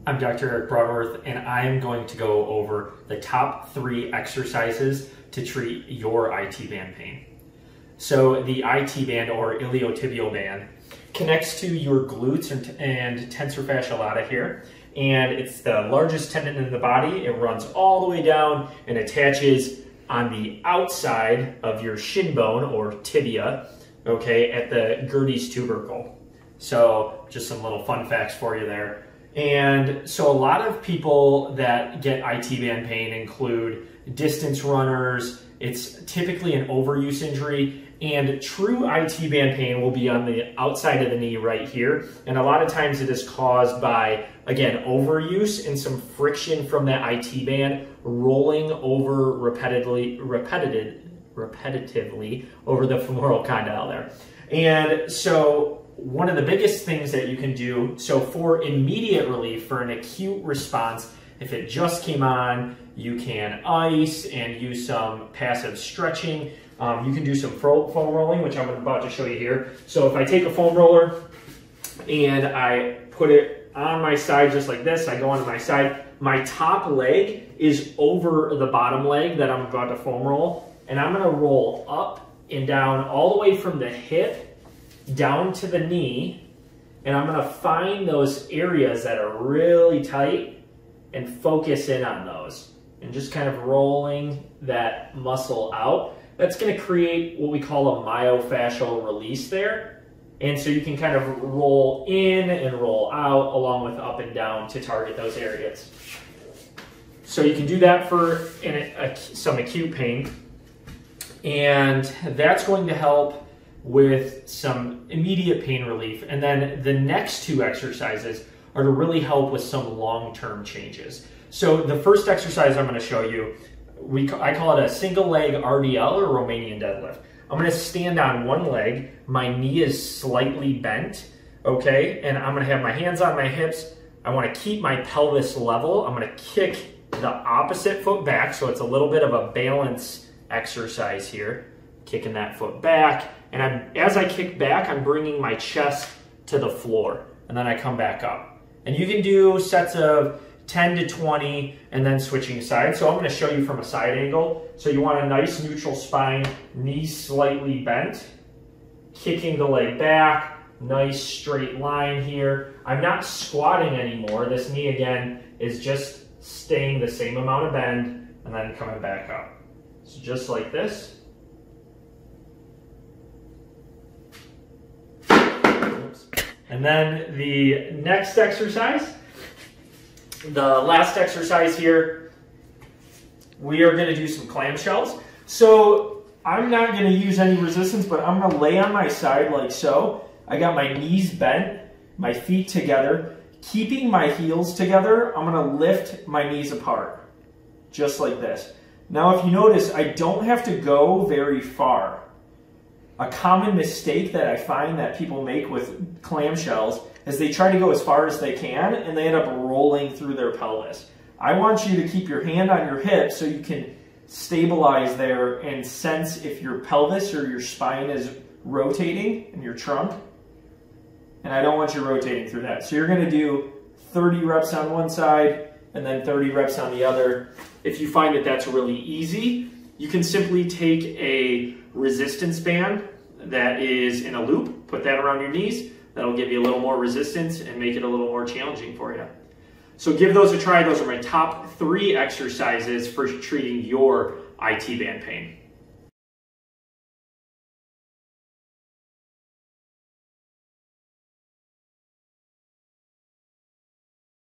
I'm Dr. Eric Broadworth, and I am going to go over the top 3 exercises to treat your IT band pain. So the IT band, or iliotibial band, connects to your glutes and tensor fascia lata here, and it's the largest tendon in the body. It runs all the way down and attaches on the outside of your shin bone, or tibia, okay, at the Gerdy's tubercle. So just some little fun facts for you there. And so a lot of people that get IT band pain include distance runners. It's typically an overuse injury, and true IT band pain will be on the outside of the knee right here. And a lot of times it is caused by, again, overuse and some friction from that IT band rolling over repetitively over the femoral condyle there. And so one of the biggest things that you can do, so for immediate relief, for an acute response, if it just came on, you can ice and use some passive stretching. You can do some foam rolling, which I'm about to show you here. So if I take a foam roller and I put it on my side just like this, I go onto my side, my top leg is over the bottom leg that I'm about to foam roll, and I'm gonna roll up and down all the way from the hip down to the knee, and I'm gonna find those areas that are really tight and focus in on those, and just kind of rolling that muscle out. That's gonna create what we call a myofascial release there. And so you can kind of roll in and roll out along with up and down to target those areas. So you can do that for some acute pain, and that's going to help with some immediate pain relief. And then the next 2 exercises are to really help with some long-term changes. So the first exercise I'm going to show you, I call it a single leg RDL, or Romanian Dead Lift. I'm going to stand on one leg, my knee is slightly bent, okay, and I'm going to have my hands on my hips. I want to keep my pelvis level. I'm going to kick the opposite foot back, so it's a little bit of a balance exercise here, kicking that foot back. And as I kick back, I'm bringing my chest to the floor, and then I come back up. And you can do sets of 10 to 20 and then switching sides. So I'm going to show you from a side angle. So you want a nice neutral spine, knees slightly bent, kicking the leg back, nice straight line here. I'm not squatting anymore. This knee, again, is just staying the same amount of bend and then coming back up. So just like this. And then the next exercise, the last exercise here, we are going to do some clamshells. So I'm not going to use any resistance, but I'm going to lay on my side like so. I got my knees bent, my feet together. Keeping my heels together, I'm going to lift my knees apart, just like this. Now if you notice, I don't have to go very far. A common mistake that I find that people make with clamshells is they try to go as far as they can and they end up rolling through their pelvis. I want you to keep your hand on your hip so you can stabilize there and sense if your pelvis or your spine is rotating in your trunk. And I don't want you rotating through that. So you're going to do 30 reps on one side and then 30 reps on the other. If you find that that's really easy, you can simply take a resistance band that is in a loop, put that around your knees. That'll give you a little more resistance and make it a little more challenging for you. So give those a try. Those are my top 3 exercises for treating your IT band pain.